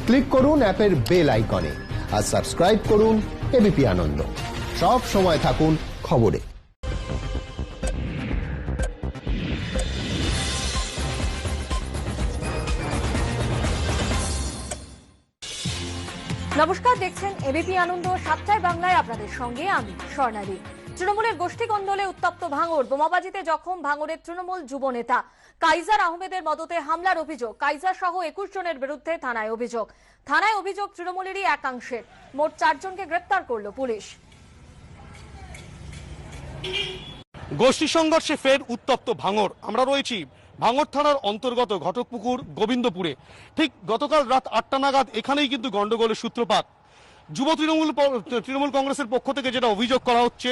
Click করুন অ্যাপের bell আইকনে আর সাবস্ক্রাইব করুন এবিপি আনন্দ। সব সময় থাকুন খবরে। নমস্কার, দেখছেন এবিপি আনন্দ। 7টায় বাংলায় আপনাদের সঙ্গে আমি স্বর্ণালী। তৃণমূলের গোষ্ঠী কন্দলে উত্তপ্ত ভাঙড়, বোমাবাজিতে জখম ভাঙড়ের তৃণমূল যুব নেতা কাইজার আহমেদের মদতে হামলার অভিযোগ। কাইজার সহ 21 জনের বিরুদ্ধে থানায় অভিযোগ তৃণমূলেরই একাংশের। মোট 4 জনকে গ্রেপ্তার করল পুলিশ। গোষ্ঠী সংঘর্ষে ফের উত্তপ্ত ভাঙড়। আমরা রয়েছি ভাঙড় থানার অন্তর্গত ঘটকপুকুর গোবিন্দপুরে। ঠিক গতকাল রাত 8টা নাগাদ এখানেই কিন্তু গন্ডগোলের সূত্রপাত। যুব তৃণমূল কংগ্রেসের পক্ষ থেকে যেটা অভিযোগ করা হচ্ছে,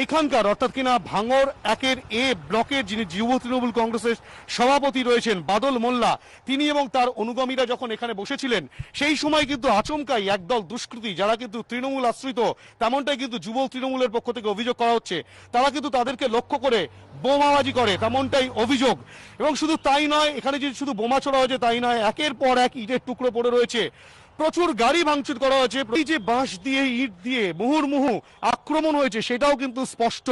এখানকার অর্থাৎ কিনা ভাঙড় 1-এর এ ব্লকের যিনি যুব তৃণমূল কংগ্রেসের সভাপতি রয়েছেন বাদল মোল্লা, তিনি এবং তার অনুগামীরা যখন এখানে বসেছিলেন সেই সময় কিন্তু আচমকাই একদল দুষ্কৃতী, যারা কিন্তু তৃণমূল আশ্রিত, তেমনটাই কিন্তু যুব তৃণমূলের পক্ষ থেকে অভিযোগ করা হচ্ছে, তারা কিন্তু তাদেরকে লক্ষ্য করে বোমাবাজি করে, তেমনটাই অভিযোগ। এবং শুধু তাই নয়, এখানে যে শুধু বোমা ছোড়া হয়েছে তাই নয়, একের পর এক ইটের টুকরো পড়ে রয়েছে, প্রচুর গাড়ি ভাঙচুর করা হয়েছে। এই যে বাঁশ দিয়ে ইট দিয়ে মুহুর্মুহু আক্রমণ হয়েছে সেটাও কিন্তু স্পষ্ট।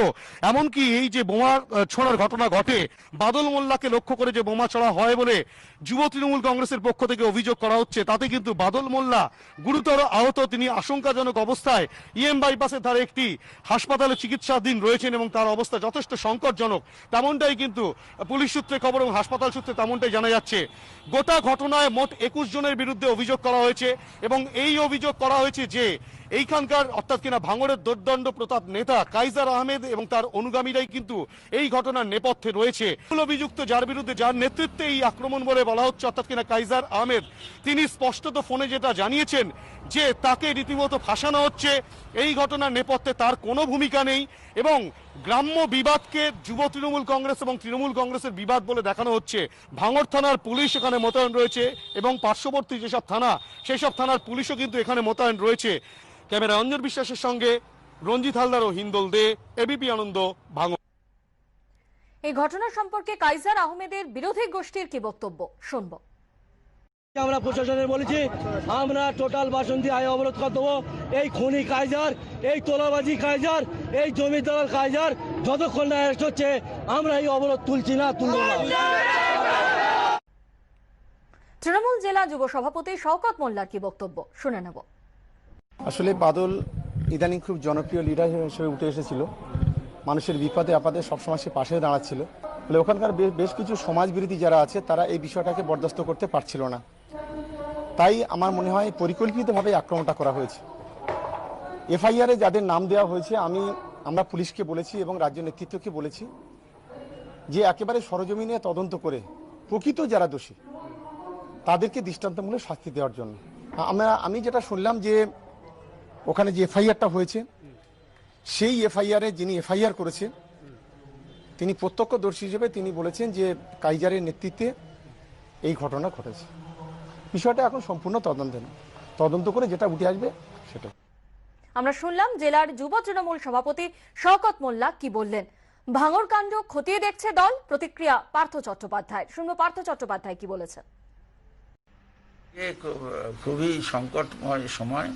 এমনকি এই যে বোমা ছোড়ার ঘটনা ঘটে, বাদল মোল্লাকে লক্ষ্য করে যে বোমা ছোড়া হয় বলে যুব তৃণমূল কংগ্রেসের পক্ষ থেকে অভিযোগ করা হচ্ছে, তাতে কিন্তু বাদল মোল্লা গুরুতর আহত। তিনি আশঙ্কাজনক অবস্থায় ইএম বাইপাসে তার একটি হাসপাতালে চিকিৎসাধীন রয়েছেন এবং তার অবস্থা যথেষ্ট সংকটজনক, তেমনটাই কিন্তু পুলিশ সূত্রে খবর এবং হাসপাতাল সূত্রে তেমনটাই জানা যাচ্ছে। গোটা ঘটনায় মোট 21 জনের বিরুদ্ধে অভিযোগ করা হয়েছে এবং এই অভিযোগ করা হয়েছে যে এইখানকার অর্থাৎ কিনা ভাঙড়ের দোর্দণ্ড প্রতাপ নেতা কাইজার আহমেদ এবং তার অনুগামীরাই কিন্তু এই ঘটনার নেপথ্যে রয়েছে। মূল অভিযুক্ত যার বিরুদ্ধে, যার নেতৃত্বে এই আক্রমণ বলে বলা হচ্ছে, অর্থাৎ কিনা কাইজার আহমেদ, তিনি স্পষ্টত ফোনে যেটা জানিয়েছেন যে তাকে রীতিমতো ফাঁসানো হচ্ছে। এই ঘটনার নেপথ্যে তার কোনো ভূমিকা নেই এবং গ্রাম্য বিবাদকে যুব তৃণমূল কংগ্রেস এবং তৃণমূল কংগ্রেসের বিবাদ বলে দেখানো হচ্ছে। ভাঙড় থানার পুলিশ এখানে মোতায়েন রয়েছে এবং পার্শ্ববর্তী যেসব থানা, সেই সব থানার পুলিশও কিন্তু এখানে মোতায়েন রয়েছে। ক্যামেরা অঞ্জন বিশ্বাসের সঙ্গে রঞ্জিত হালদার ও হিন্দল দে, এবিপি আনন্দ, ভাঙড়। এই ঘটনা সম্পর্কে কাইজার আহমেদের বিরোধী গোষ্ঠীর কি বক্তব্য শুনবো। আমরা প্রশাসনের বলেছি, আমরা টোটাল বাসন্তী আয় অবরোধ করে দেবো। এই খুনি কাইজার, এই তোলাবাজি কাইজার, এই জমিদার কাইজার যতক্ষণ না অ্যারেস্ট হচ্ছে আমরা এই অবরোধ তুলছি না, তুলব না। তৃণমূল জেলা যুব সভাপতি শওকত মোল্লার কি বক্তব্য শুনে নেব। আসলে বাদল ইদানিং খুব জনপ্রিয় লিডার হিসেবে উঠে এসেছিল। মানুষের বিপদে আপদে সবসময় সে পাশে দাঁড়াচ্ছিল বলে ওখানকার বেশ কিছু সমাজবিরোধী যারা আছে তারা এই বিষয়টাকে বরদাস্ত করতে পারছিল না। তাই আমার মনে হয় পরিকল্পিতভাবে আক্রমণটা করা হয়েছে। এফআইআরে যাদের নাম দেওয়া হয়েছে, আমরা পুলিশকে বলেছি এবং রাজ্য নেতৃত্বকে বলেছি যে একেবারে সরজমিনে তদন্ত করে প্রকৃত যারা দোষী তাদেরকে দৃষ্টান্তমূলক শাস্তি দেওয়ার জন্য। আমি যেটা শুনলাম যে ওখানে যে এফআইআরটা হয়েছে, সেই এফআইআরে যিনি এফআইআর করেছে তিনি প্রত্যক্ষদর্শী হিসেবে তিনি বলেছেন যে কাইজারের নেতৃত্বে এই ঘটনা ঘটেছে। বিষয়টা এখন সম্পূর্ণ তদন্ত করে যেটা উঠে আসবে সেটা। আমরা শুনলাম জেলার যুব তৃণমূল সভাপতি শওকত মোল্লা কি বললেন। ভাঙড় কাণ্ড খতিয়ে দেখছে দল, প্রতিক্রিয়া পার্থ চট্টোপাধ্যায়। শুনবো পার্থ চট্টোপাধ্যায় কি বলেছেন। খুবই সংকটময় সময়,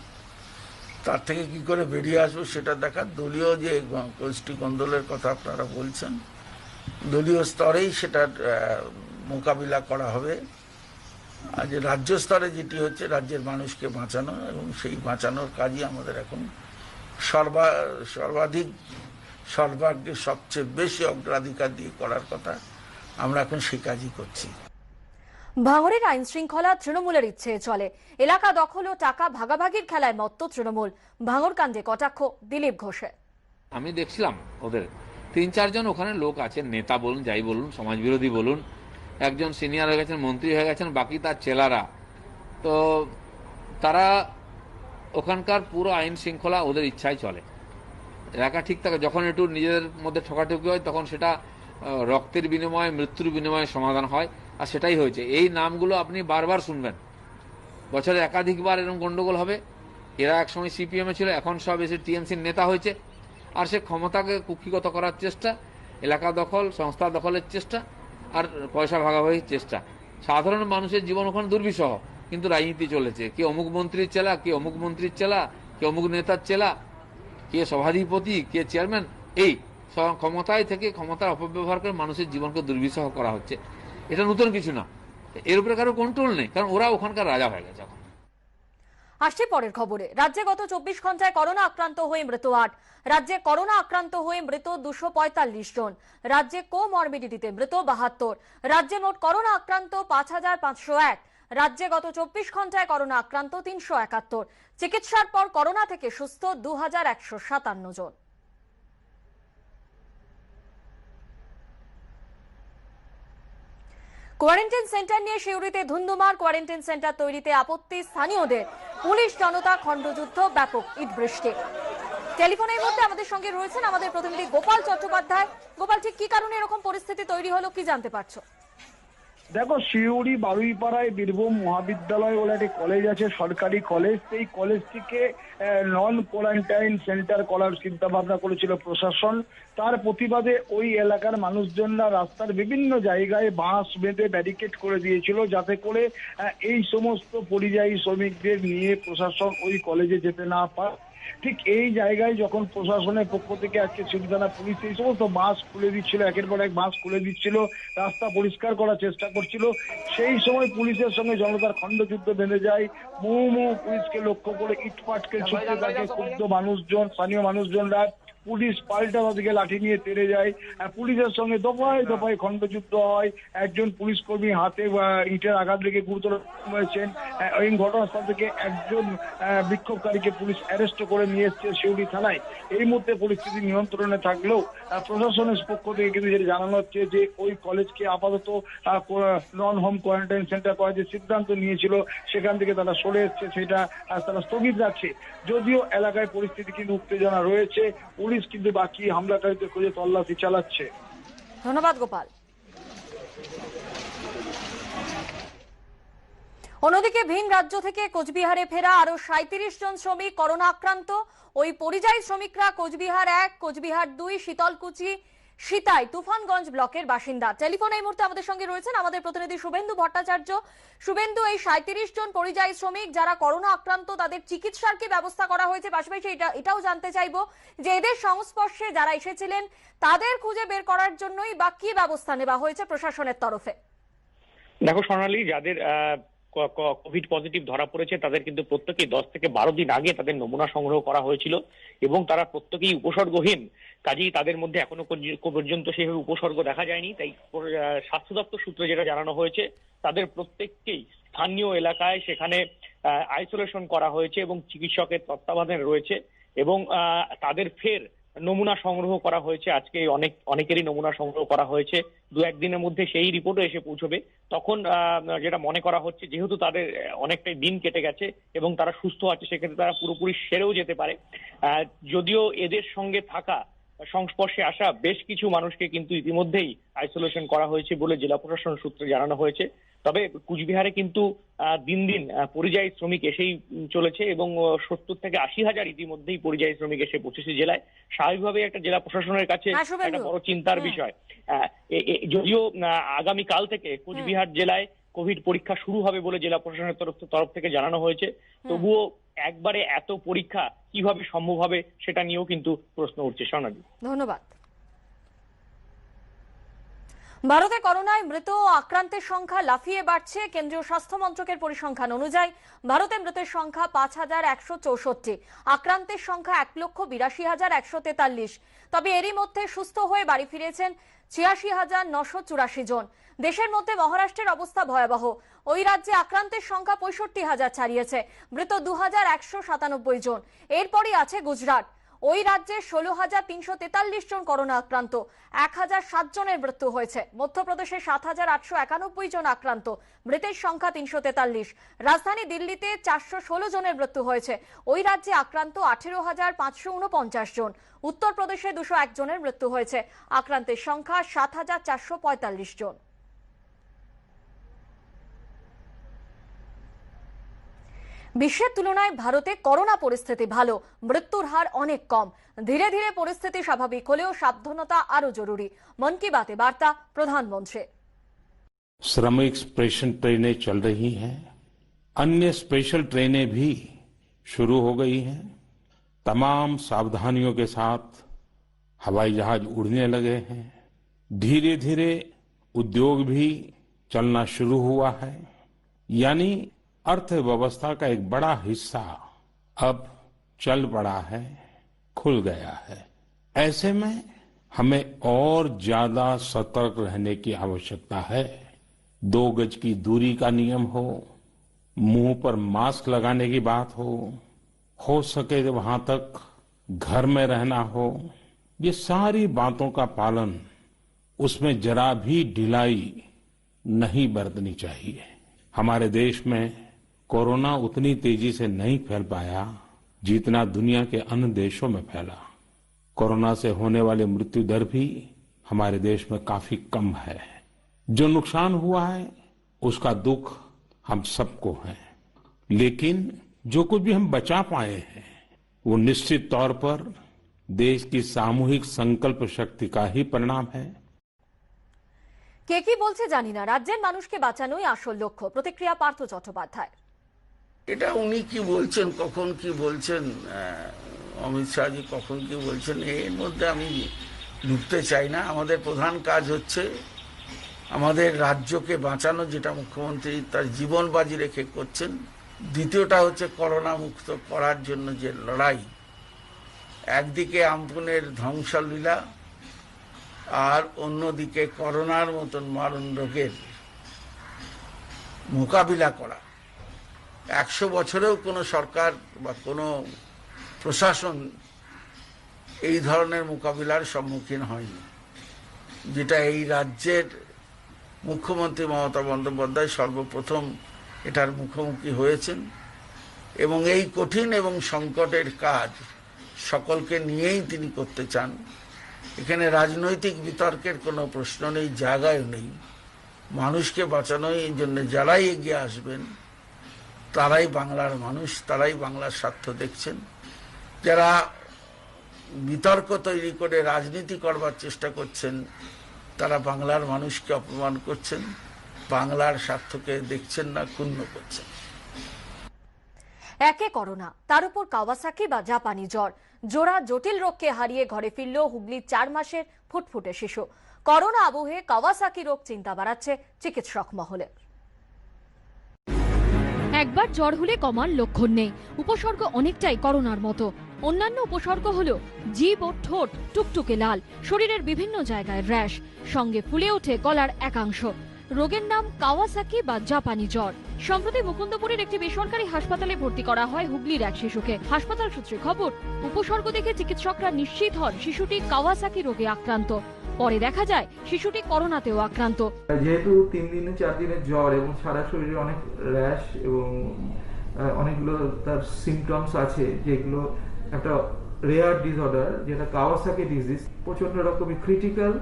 তার থেকে কি করে বেরিয়ে আসবো সেটা দেখার। দলীয় যে গোষ্ঠী কন্দলের কথা আপনারা বলছেন, দলীয় স্তরেই সেটার মোকাবিলা করা হবে। আর যে রাজ্য স্তরে যেটি হচ্ছে, রাজ্যের মানুষকে বাঁচানো, এবং সেই বাঁচানোর কাজই আমাদের এখন সর্বাগ্রে সবচেয়ে বেশি অগ্রাধিকার দিয়ে করার কথা। আমরা এখন সেই কাজই করছি। ভাঙড়ের আইন শৃঙ্খলা তৃণমূলের ইচ্ছে চলে, এলাকা দখল ও টাকা ভাগাভাগির খেলায় মত্ত তৃণমূল। ভাঙড় কাণ্ডে কটাক্ষ দিলীপ ঘোষের। আমি দেখছিলাম ওদের 3-4 জন ওখানে লোক আছেন, নেতা বলুন, যাই বলুন, সমাজবিরোধী বলুন, একজন সিনিয়র হয়ে গেছেন, মন্ত্রী হয়ে গেছেন, বাকি তার চেলারা। তো তারা ওখানকার পুরো আইন শৃঙ্খলা ওদের ইচ্ছায় চলে। এলাকা ঠিক থাকে, যখন একটু নিজেদের মধ্যে ঠকাঠকি হয় তখন সেটা রক্তের বিনিময়ে, মৃত্যুর বিনিময়ে সমাধান হয়। আর সেটাই হয়েছে। এই নামগুলো আপনি বারবার শুনবেন, বছরে একাধিকবার এরকম গন্ডগোল হবে। এরা একসময় সিপিএমে ছিল, এখন সব এসে টিএমসির নেতা হয়েছে। আর সে ক্ষমতাকে কুক্ষিগত করার চেষ্টা, এলাকা দখল, সংস্থা দখলের চেষ্টা, আর পয়সা ভাগাভাগির চেষ্টা। সাধারণ মানুষের জীবন ওখানে দুর্বিষহ। কিন্তু রাজনীতি চলেছে। কে অমুক মন্ত্রীর চেলা, কে অমুক মন্ত্রীর চেলা, কে অমুক নেতার চেলা, কে সভাধিপতি, কে চেয়ারম্যান। এই ক্ষমতায় থেকে ক্ষমতার অপব্যবহার করে মানুষের জীবনকে দুর্বিষহ করা হচ্ছে। এটা নতুন কিছু না, এর উপরে কারো কন্ট্রোল নেই, কারণ ওরা ওখানকার রাজা হয়ে গেছে এখন। আসছে পরের খবরে। রাজ্যে গত 24 ঘন্টায় করোনা আক্রান্ত হয়ে মৃত 8। রাজ্যে করোনা আক্রান্ত হয়ে মৃত 245 জন। রাজ্যে কোমরবিডিটিতে মৃত 72। রাজ্যে মোট করোনা আক্রান্ত 5501। রাজ্যে গত 24 ঘন্টায় করোনা আক্রান্ত 371। চিকিৎসার পর করোনা থেকে সুস্থ 2157 জন। কোয়ারেন্টাইন সেন্টার নিয়ে শিউরিতে ধুন্ধুমার। কোয়ারেন্টাইন সেন্টার তৈরিতে আপত্তি স্থানীয়দের। পুলিশ জনতা খণ্ডযুদ্ধ, ব্যাপক ইট বৃষ্টি। টেলিফোনের মধ্যে আমাদের সঙ্গে রয়েছেন আমাদের প্রতিনিধি গোপাল চট্টোপাধ্যায়। গোপাল, ঠিক কি কারণে এরকম পরিস্থিতি তৈরি হলো, কি জানতে পারছো? দেখো, শিউরি বারুইপাড়ায় বীরভূম মহাবিদ্যালয় বলে একটি কলেজ আছে, সরকারি কলেজ। সেই কলেজটিকে নন কোয়ারেন্টাইন সেন্টার করার চিন্তা ভাবনা করেছিল প্রশাসন। তার প্রতিবাদে ওই এলাকার মানুষজনরা রাস্তার বিভিন্ন জায়গায় বাঁশ বেঁধে ব্যারিকেড করে দিয়েছিল, যাতে করে এই সমস্ত পরিযায়ী শ্রমিকদের নিয়ে প্রশাসন ওই কলেজে যেতে না পারে। ঠিক এই জায়গায় যখন প্রশাসনের পক্ষ থেকে আজকে শিবদানা পুলিশ এই সমস্ত বাস খুলে দিচ্ছিল, একের পর এক বাস খুলে দিচ্ছিল, রাস্তা পরিষ্কার করার চেষ্টা করছিল, সেই সময় পুলিশের সঙ্গে জনতার খণ্ডযুদ্ধ বেঁধে যায়। মুহু পুলিশকে লক্ষ্য করে ইট পাটকে ছুটতে থাকে ক্ষুব্ধ মানুষজন, স্থানীয় মানুষজনরা। পুলিশ পাল্টা তাদেরকে লাঠি নিয়ে তেড়ে যায়। পুলিশের সঙ্গে দফায় দফায় খণ্ডযুদ্ধ হয়। একজন পুলিশ কর্মী হাতে ইটের আঘাত লেগে গুরুতর হয়েছেন। এই ঘটনাস্থল থেকে একজন বিক্ষোভকারীকে পুলিশ অ্যারেস্ট করে নিয়ে এসছে শিউড়ি থানায়। এই মুহূর্তে পরিস্থিতি নিয়ন্ত্রণে থাকলেও প্রশাসনের পক্ষ থেকে কিন্তু যেটা জানানো হচ্ছে যে ওই কলেজকে আপাতত নন হোম কোয়ারেন্টাইন সেন্টার করার যে সিদ্ধান্ত নিয়েছিল সেখান থেকে তারা সরে এসছে, সেটা তারা স্থগিত রাখছে। যদিও এলাকায় পরিস্থিতি কিন্তু উত্তেজনা রয়েছে, পুলিশ কিন্তু বাকি হামলাকারীদের খুঁজে তল্লাশি চালাচ্ছে। ধন্যবাদ গোপাল। অন্যদিকে ভিন রাজ্য থেকে কোচবিহারে ফেরা আরো 37 জন শ্রমিক করোনা আক্রান্ত। ওই পরিযায়ী শ্রমিকরা কোচবিহার 1, কোচবিহার 2, শীতলকুচি, সিতাই, তুফানগঞ্জ ব্লকের বাসিন্দা। টেলিফোনে এই মুহূর্তে আমাদের সঙ্গে রয়েছেন আমাদের প্রতিনিধি শুভেন্দু ভট্টাচার্য। শুভেন্দু, এই 37 জন পরিযায়ী শ্রমিক যারা করোনা আক্রান্ত, তাদের চিকিৎসার কি ব্যবস্থা করা হয়েছে? পাশাপাশি এটাও জানতে চাইবো যে এদের সংস্পর্শে যারা এসেছিলেন তাদের খুঁজে বের করার জন্যই বা কি ব্যবস্থা নেওয়া হয়েছে প্রশাসনের তরফে? দেখো সোনালী, যাদের কোভিড পজিটিভ ধরা পড়েছে তাদের কিন্তু প্রত্যেকেই 10 থেকে 12 দিন আগে তাদের নমুনা সংগ্রহ করা হয়েছিল এবং তারা প্রত্যেকেই উপসর্গহীন। কাজেই তাদের মধ্যে এখনো পর্যন্ত সেভাবে উপসর্গ দেখা যায়নি। তাই স্বাস্থ্য দপ্তর সূত্রে যেটা জানানো হয়েছে, তাদের প্রত্যেককেই স্থানীয় এলাকায় সেখানে আইসোলেশন করা হয়েছে এবং চিকিৎসকের তত্ত্বাবধানে রয়েছে এবং তাদের ফের নমুনা সংগ্রহ করা হয়েছে। আজকে অনেকেরই নমুনা সংগ্রহ করা হয়েছে। 2-1 দিনের মধ্যে সেই রিপোর্টও এসে পৌঁছবে। তখন যেটা মনে করা হচ্ছে, যেহেতু তাদের অনেকটাই দিন কেটে গেছে এবং তারা সুস্থ আছে, সেক্ষেত্রে তারা পুরোপুরি সেরেও যেতে পারে। যদিও এদের সঙ্গে থাকা সংস্পর্শে আসা বেশ কিছু মানুষকে কিন্তু ইতিমধ্যেই আইসোলেশন করা হয়েছে বলে জেলা প্রশাসন সূত্রে জানানো হয়েছে। তবে কুচবিহারে কিন্তু দিন দিন পরিযায়ী শ্রমিক এসেই চলেছে এবং 70 থেকে 80 হাজার ইতিমধ্যেই পরিযায়ী শ্রমিক এসে পৌঁছেছে জেলায়। স্বাভাবিকভাবে একটা জেলা প্রশাসনের কাছে একটা বড় চিন্তার বিষয়। যদিও আগামীকাল থেকে কুচবিহার জেলায় কোভিড পরীক্ষা শুরু হবে বলে জেলা প্রশাসনের তরফ থেকে জানানো হয়েছে, তবুও একবারে এত পরীক্ষা কিভাবে সম্ভব হবে সেটা নিয়েও কিন্তু প্রশ্ন উঠছে। সোনালী, ধন্যবাদ। ভারতে করোনায় মৃত ও আক্রান্তের সংখ্যা লাফিয়ে বাড়ছে। কেন্দ্রীয় স্বাস্থ্য মন্ত্রকের পরিসংখ্যান অনুযায়ী ভারতে মৃতের সংখ্যা 5164, আক্রান্তের সংখ্যা 1,82,143। তবে এরই মধ্যে সুস্থ হয়ে বাড়ি ফিরেছেন 86,984 জন। দেশের মধ্যে মহারাষ্ট্রের অবস্থা ভয়াবহ। ওই রাজ্যে আক্রান্তের সংখ্যা 65,000 ছাড়িয়েছে, মৃত 2,197 জন। এরপরই আছে গুজরাট। ওই রাজ্যে 16,343 জন করোনা আক্রান্ত, 1,007 জনের মৃত্যু হয়েছে। মধ্যপ্রদেশে 7,891 জন আক্রান্ত, মৃতের সংখ্যা 343। রাজধানী দিল্লিতে 416 জনের মৃত্যু হয়েছে। ওই রাজ্যে আক্রান্ত 18,549 জন। উত্তরপ্রদেশে 201 জনের মৃত্যু হয়েছে, আক্রান্তের সংখ্যা 7,445 জন। বিশ্বের তুলনায় ভারতে করোনা পরিস্থিতি ভালো, মৃত্যুর হার অনেক কম। ধীরে ধীরে পরিস্থিতি স্বাভাবিক হলেও সাবধানতা আরো জরুরি। মন কি বাতে বার্তা প্রধানমন্ত্রী। श्रमिक एक्सप्रेशन ट्रेनें चल रही हैं, अन्य स्पेशल ट्रेनें भी शुरू हो गई हैं। तमाम सावधानियों के साथ हवाई जहाज उड़ने लगे हैं। धीरे धीरे उद्योग भी चलना शुरू हुआ है। यानी अर्थव्यवस्था का एक बड़ा हिस्सा अब चल पड़ा है, खुल गया है। ऐसे में हमें और ज्यादा सतर्क रहने की आवश्यकता है। 2 गज की दूरी का नियम हो, मुंह पर मास्क लगाने की बात हो सके तो वहां तक घर में रहना हो, ये सारी बातों का पालन, उसमें जरा भी ढिलाई नहीं बरतनी चाहिए। हमारे देश में कोरोना उतनी तेजी से नहीं फैल पाया जितना दुनिया के अन्य देशों में फैला। कोरोना से होने वाली मृत्यु दर भी हमारे देश में काफी कम है। जो नुकसान हुआ है उसका दुख हम सबको है, लेकिन जो कुछ भी हम बचा पाए हैं वो निश्चित तौर पर देश की सामूहिक संकल्प शक्ति का ही परिणाम है। কে কি বলছে জানি না, রাজ্যের মানুষকে বাঁচানোই আসল লক্ষ্য। প্রতিক্রিয়া পার্থ চট্টোপাধ্যায়। এটা উনি কি বলছেন, কখন কি বলছেন, অমিত শাহজি কখন কি বলছেন, এর মধ্যে আমি ঢুকতে চাই না। আমাদের প্রধান কাজ হচ্ছে আমাদের রাজ্যকে বাঁচানো, যেটা মুখ্যমন্ত্রী তার জীবন বাজি রেখে করছেন। দ্বিতীয়টা হচ্ছে করোনা মুক্ত করার জন্য যে লড়াই। একদিকে আমপুনের ধ্বংসলীলা আর অন্যদিকে করোনার মতন মারণ রোগের মোকাবিলা করা। 100 বছরেও কোনো সরকার বা কোনো প্রশাসন এই ধরনের মোকাবিলার সম্মুখীন হয়নি, যেটা এই রাজ্যের মুখ্যমন্ত্রী মমতা বন্দ্যোপাধ্যায় সর্বপ্রথম এটার মুখোমুখি হয়েছেন। এবং এই কঠিন এবং সংকটের কাজ সকলকে নিয়েই তিনি করতে চান। এখানে রাজনৈতিক বিতর্কের কোনো প্রশ্ন নেই, জায়গায় নেই। মানুষকে বাঁচানোই এই জন্য যারাই এগিয়ে আসবেন তারাই বাংলার মানুষ, তারাই বাংলার স্বার্থ দেখছেন। যারা বিতর্ক তৈরি করে রাজনীতি করবার চেষ্টা করছেন তারা বাংলার মানুষকে অপমান করছেন, বাংলার স্বার্থকে দেখছেন না, ক্ষুণ্ণ করছেন। একে করোনা, তার উপর কাওয়াসাকি বা জাপানি জ্বর, জোড়া জটিল রোগকে হারিয়ে ঘরে ফিরল হুগলির 4 মাসের ফুটফুটে শিশু। করোনা আবহে কাওয়াসাকি রোগ চিন্তা বাড়াচ্ছে চিকিৎসক মহলে। একবার জ্বর হলে কমার লক্ষণ নেই, উপসর্গ অনেকটাই করোনার মতো। অন্যান্য উপসর্গ হলো জিভ ও ঠোঁট টুকটুকে লাল, শরীরের বিভিন্ন জায়গায় র্যাশ, সঙ্গে ফুলে ওঠে গলার একাংশ। রোগের নাম কাওয়াসাকি বা জাপানি জ্বর। সম্প্রতি মুকুন্দপুরের একটি বেসরকারি হাসপাতালে ভর্তি করা হয় হুগলির এক শিশুকে। হাসপাতাল সূত্রে খবর, উপসর্গ দেখে চিকিৎসকরা নিশ্চিত হন শিশুটি কাওয়াসাকি রোগে আক্রান্ত। পরে দেখা যায় শিশুটি করোনাতেও আক্রান্ত। যেহেতু 3 দিনে 4 দিনের জ্বর এবং সারা শরীরে অনেক র্যাশ এবং অনেকগুলো তার সিমটমস আছে, যেগুলো একটা রেয়ার ডিসঅর্ডার যেটা কাওয়াসাকি ডিজিজ, প্রচন্ড রকমের ক্রিটিক্যাল।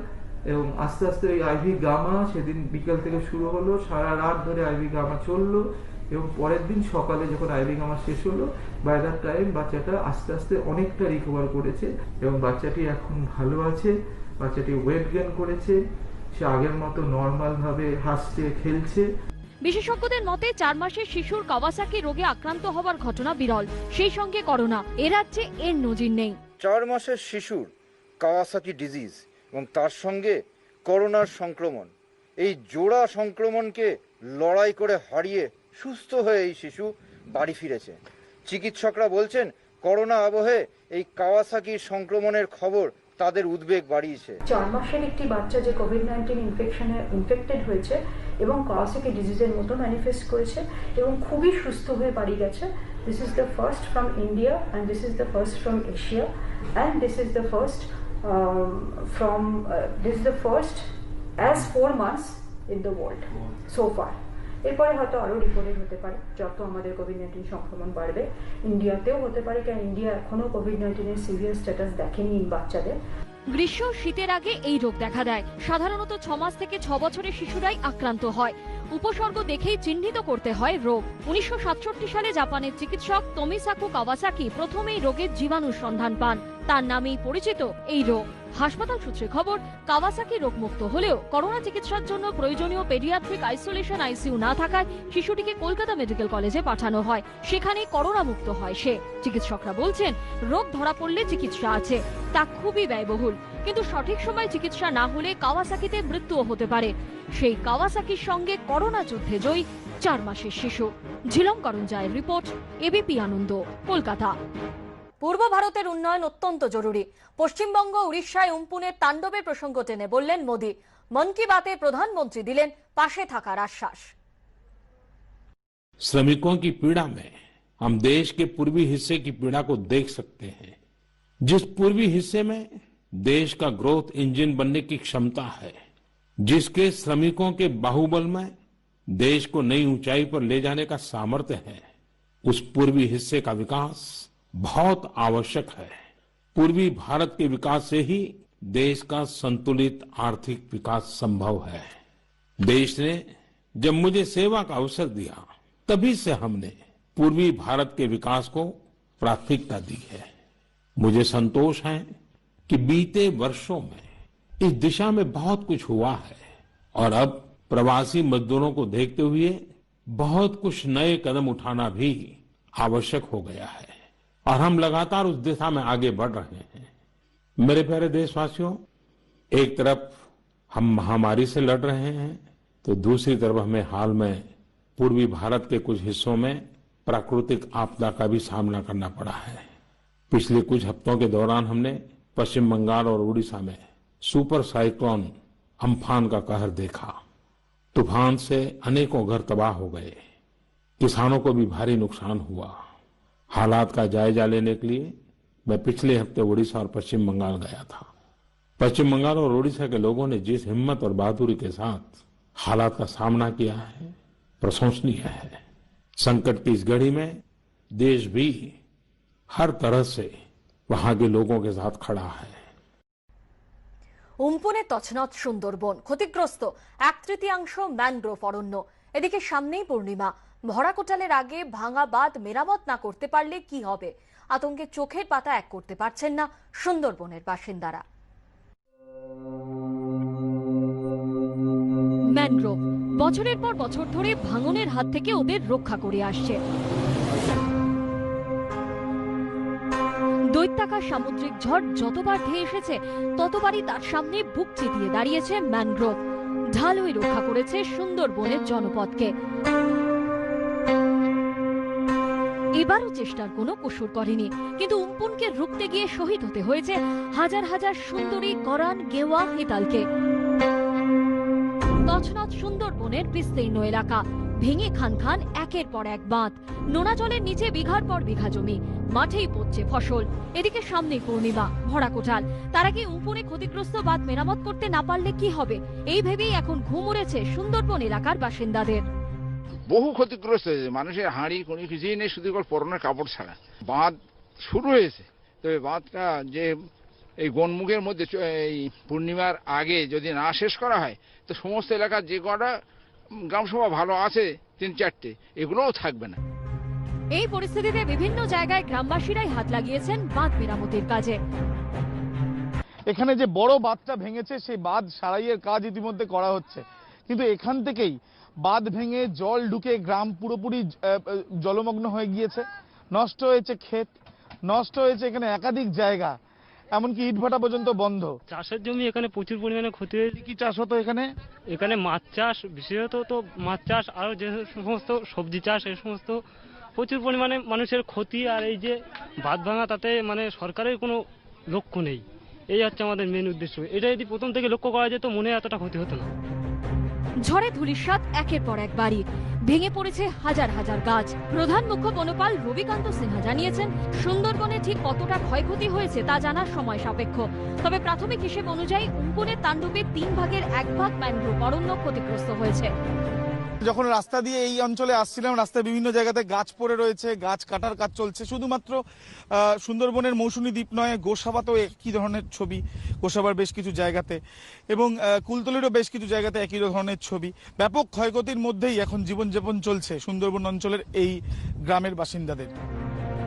এবং আস্তে আস্তে ওই আইভি গামা সেদিন বিকেল থেকে শুরু হলো, সারা রাত ধরে আইভি গামা চললো এবং পরের দিন সকালে যখন আইভি গামা শেষ হলো, বাই দ্যাট টাইম বাচ্চাটা আস্তে আস্তে অনেকটা রিকভার করেছে এবং বাচ্চাটি এখন ভালো আছে। বাচ্চাটি ওয়েট গেইন করেছে, সে আগের মতো নর্মাল ভাবে হাসছে, খেলছে। বিশেষজ্ঞদের মতে 4 মাসের শিশুর কাওয়াসাকি রোগে আক্রান্ত হওয়ার ঘটনা বিরল, সেই সঙ্গে করোনা, এ রাজ্যে এর নজির নেই। 4 মাসের শিশুর কাওয়াসাকি ডিজিজ এবং তার সঙ্গে করোনার সংক্রমণ, এই জোড়া সংক্রমণকে লড়াই করে হারিয়ে সুস্থ হয়ে এই শিশু বাড়ি ফিরেছে। চিকিৎসকরা বলছেন করোনা আবহে এই কাওয়াসাকি সংক্রমণের খবর তাদের উদ্বেগ বাড়িয়েছে। 4 মাসের একটি বাচ্চা যে কোভিড-19 ইনফেকশনে ইনফেক্টেড হয়েছে এবং কাওয়াসাকি ডিজিজের মতো ম্যানিফেস্ট করেছে এবং খুবই সুস্থ হয়ে বাড়ি গেছে। This is the first from India and this is the first from Asia and this is the first this is the first as 4 months in the world so far. এরপরে হয়তো আরো রিপোর্টেড হতে পারে, যত আমাদের কোভিড-19 সংক্রমণ বাড়বে। ইন্ডিয়াতেও হতে পারে, কারণ ইন্ডিয়া এখনো কোভিড-19 এর সিরিয়াস স্ট্যাটাস দেখেনি বাচ্চাদের। গ্রীষ্ম শীতের আগে এই রোগ দেখা দেয়। সাধারণত 6 মাস থেকে 6 বছরের শিশুরাই আক্রান্ত হয়। উপসর্গ দেখেই চিহ্নিত করতে হয় রোগ। 1967 সালে জাপানের চিকিৎসক তোমিসাকু কাওয়াসাকি প্রথম এই রোগের জীবাণুর সন্ধান পান। তার নামেই পরিচিত এই রোগ। হাসপাতাল সূত্রে খবর, কাওয়াসাকি রোগমুক্ত হলেও করোনা চিকিৎসার জন্য প্রয়োজনীয় পেডিয়াট্রিক আইসোলেশন আইসিইউ না থাকায় শিশুটিকে কলকাতা মেডিকেল কলেজে পাঠানো হয়। সেখানে করোনা মুক্ত হয় সে। চিকিৎসকরা বলছেন, রোগ ধরা পড়লে চিকিৎসা আছে, তা খুবই ব্যয়বহুল, কিন্তু সঠিক সময় চিকিৎসা না হলে কাওয়াসাকিতে মৃত্যুও হতে পারে। সেই কাওয়াসাকির সঙ্গে করোনা যুদ্ধে জয়ী 4 মাসের শিশু। ঝিলম করঞ্জায়ের রিপোর্ট, এবিপি আনন্দ, কলকাতা। পূর্ব ভারতের উন্নয়ন অত্যন্ত জরুরি। পশ্চিমবঙ্গ উড়িষ্যায় উম্পুনের তাণ্ডবের প্রসঙ্গ টেনে বললেন মোদী। মন কি বাতে প্রধানমন্ত্রী দিলেন পাশে থাকার আশ্বাস। श्रमिकों की पीड़ा में हम देश के पूर्वी हिस्से की पीड़ा को देख सकते हैं। जिस पूर्वी हिस्से में देश का ग्रोथ इंजन बनने की क्षमता है, जिसके श्रमिकों के बाहुबल में देश को नई ऊंचाई पर ले जाने का सामर्थ्य है, उस पूर्वी हिस्से का विकास बहुत आवश्यक है। पूर्वी भारत के विकास से ही देश का संतुलित आर्थिक विकास संभव है। देश ने जब मुझे सेवा का अवसर दिया, तभी से हमने पूर्वी भारत के विकास को प्राथमिकता दी है। मुझे संतोष है कि बीते वर्षों में इस दिशा में बहुत कुछ हुआ है और अब प्रवासी मजदूरों को देखते हुए बहुत कुछ नए कदम उठाना भी आवश्यक हो गया है और हम लगातार उस दिशा में आगे बढ़ रहे हैं। मेरे प्यारे देशवासियों, एक तरफ हम महामारी से लड़ रहे हैं, तो दूसरी तरफ हमें हाल में पूर्वी भारत के कुछ हिस्सों में प्राकृतिक आपदा का भी सामना करना पड़ा है। पिछले कुछ हफ्तों के दौरान हमने पश्चिम बंगाल और उड़ीसा में सुपर साइक्लोन अम्फान का कहर देखा। तूफान से अनेकों घर तबाह हो गए, किसानों को भी भारी नुकसान हुआ। हालात का जायजा लेने के लिए मैं पिछले हफ्ते उड़ीसा और पश्चिम बंगाल गया था। पश्चिम बंगाल और उड़ीसा के लोगों ने जिस हिम्मत और बहादुरी के साथ हालात का सामना किया है, प्रशंसनीय है। संकट की इस घड़ी में देश भी हर तरह से वहां के लोगों के साथ खड़ा है। উম্পুনে তছনছ সুন্দরবন, ক্ষতিগ্রস্ত 1/3 ম্যানগ্রোভ অরণ্য। এদিকে সামনেই পূর্ণিমা। ভরা কোটালের আগে ভাঙা বাঁধ মেরামত না করতে পারলে কি হবে, আতঙ্কে চোখের পাতা এক করতে পারছেন না সুন্দরবনের বাসিন্দারা। ম্যানগ্রোভ বছরের পর বছর ধরে ভাঙনের হাত থেকে ওদের রক্ষা করে আসছে। দৈত্যাকার সামুদ্রিক ঝড় যতবার ধেয়ে এসেছে, ততবারই তার সামনে বুক চিতিয়ে দাঁড়িয়েছে ম্যানগ্রোভ। ঢালুই রক্ষা করেছে সুন্দরবনের জনপদকে। এবারও চেষ্টার কোনো কসুর করেনি, কিন্তু উম্পুনকে রুখতে গিয়ে শহীদ হতে হয়েছে হাজার হাজার সুন্দরী, করান, গেওয়া, হেতালকে। তছনছ সুন্দরবনের বিস্তীর্ণ এলাকা, ভেঙে খান খান একের পর এক বাঁধ, নোনা জলের নিচে বিঘার পর বিঘা জমি, মাঠেই পড়ছে ফসল। এদিকে সামনেই পূর্ণিমা, ভরা কোটাল। তারা কি উম্পুনে ক্ষতিগ্রস্ত বাঁধ মেরামত করতে না পারলে কি হবে, এই ভেবেই এখন ঘুম উড়েছে সুন্দরবন এলাকার বাসিন্দাদের। বহু ক্ষতিগ্রস্ত হয়েছে, মানুষের হাঁড়ি কোনো কিছুই নেই, শুধু পরনের কাপড় ছাড়া। বাঁধ শুরু হয়েছে, তবে বাঁধটা যে এই গনমুখের মধ্যে এই পূর্ণিমার আগে যদি না শেষ করা হয়, তো সমস্ত এলাকার যে কটা গ্রামসভা ভালো আছে 3-4টে, এগুলোও থাকবে না। এই পরিস্থিতিতে বিভিন্ন জায়গায় গ্রামবাসীরাই হাত লাগিয়েছেন বাঁধ মেরামতের কাজে। এখানে যে বড় বাঁধটা ভেঙেছে, সেই বাঁধ সারাইয়ের কাজ ইতিমধ্যে করা হচ্ছে, কিন্তু এখান থেকেই বাঁধ ভেঙে জল ঢুকে গ্রাম পুরোপুরি জলমগ্ন হয়ে গিয়েছে। নষ্ট হয়েছে ক্ষেত, নষ্ট হয়েছে এখানে একাধিক জায়গা, এমনকি ইটভাটা পর্যন্ত বন্ধ। চাষের জমি এখানে প্রচুর পরিমাণে ক্ষতি হয়েছে। কি চাষ হতো এখানে? এখানে মাছ চাষ, বিশেষত তো মাছ চাষ, আরো যে সমস্ত সবজি চাষ, এই সমস্ত প্রচুর পরিমাণে মানুষের ক্ষতি। আর এই যে বাঁধ ভাঙা, তাতে মানে সরকারের কোনো লক্ষ্য নেই। এই হচ্ছে আমাদের মেন উদ্দেশ্য। এটা যদি প্রথম থেকে লক্ষ্য করা যেত, মনে এতটা ক্ষতি হতো না। ঝড়ে ধূলিসাৎ একের পর এক বাড়ি, ভেঙে পড়েছে হাজার হাজার গাছ। প্রধান মুখ্য বনপাল রবিকান্ত সিনহা জানিয়েছেন, সুন্দরবনে ঠিক কতটা ক্ষয়ক্ষতি হয়েছে তা জানার সময় সাপেক্ষ। তবে প্রাথমিক হিসেব অনুযায়ী উম্পুনের তাণ্ডবে 3 ভাগের 1 ভাগ ম্যানগ্রোভ অরণ্য ক্ষতিগ্রস্ত হয়েছে। যখন রাস্তা দিয়ে এই অঞ্চলে আসছিলাম, রাস্তায় বিভিন্ন জায়গাতে গাছ পড়ে রয়েছে, গাছ কাটার কাজ চলছে। শুধুমাত্র সুন্দরবনের মৌসুমী দ্বীপ নয়, গোসাবাতেও একই ধরনের ছবি, গোসাবার বেশ কিছু জায়গাতে, এবং কুলতলিরও বেশ কিছু জায়গাতে একই ধরনের ছবি। ব্যাপক ক্ষয়ক্ষতির মধ্যেই এখন জীবনযাপন চলছে সুন্দরবন অঞ্চলের এই গ্রামের বাসিন্দাদের।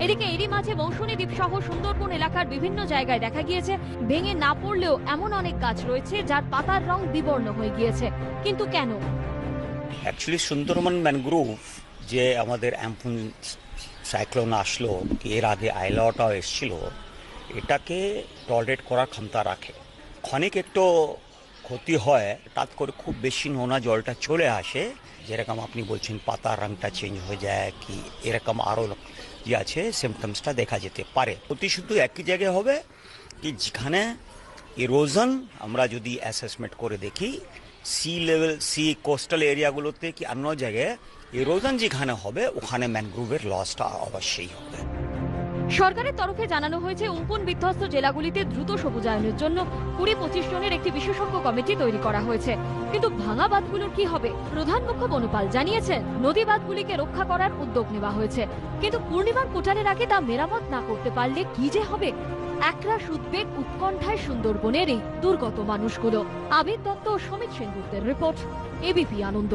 এদিকে এরই মাঝে মৌসুমী দ্বীপ সহ সুন্দরবন এলাকার বিভিন্ন জায়গায় দেখা গিয়েছে ভেঙে না পড়লেও এমন অনেক গাছ রয়েছে যার পাতার রং বিবর্ণ হয়ে গিয়েছে। কিন্তু কেন? অ্যাকচুয়ালি সুন্দরবন ম্যানগ্রোভ যে আমাদের অ্যাম্ফন সাইক্লোন আসলো, এর আগে আইলাওটাও এসেছিল, এটাকে টলারেট করার ক্ষমতা রাখে। ক্ষণিক একটু ক্ষতি হয়, তাত করে খুব বেশি নোনা জলটা চলে আসে, যেরকম আপনি বলছেন পাতার রংটা চেঞ্জ হয়ে যায় কি এরকম আরও যে আছে সিমটমসটা দেখা যেতে পারে। ক্ষতি শুধু একই জায়গায় হবে কি যেখানে ইরোজন আমরা যদি অ্যাসেসমেন্ট করে দেখি সি লেভেল, সি কোস্টাল এরিয়াগুলোতে কি অন্য জায়গায় ইরোজন যেখানে হবে ওখানে ম্যানগ্রোভের লসটা অবশ্যই হবে। সরকারের তরফে জানানো হয়েছে উম্পুন বিধ্বস্ত জেলাগুলিতে দ্রুত সবুজায়নের জন্য 20-25 জনের একটি বিশেষজ্ঞ কমিটি তৈরি করা হয়েছে। কিন্তু ভাঙা বাঁধগুলোর কি হবে? প্রধান মুখ্য বনপাল জানিয়েছেন নদী বাঁধগুলিকে রক্ষা করার উদ্যোগ নেওয়া হয়েছে, কিন্তু পূর্ণিমার কোটারের আগে তা মেরামত না করতে পারলে কি যে হবে? একরাশ উদ্বেগ উৎকণ্ঠায় সুন্দরবনের এই দুর্গত মানুষগুলো। আবির দত্ত ও সমিত সেনগুপ্তের রিপোর্ট, এবিপি আনন্দ।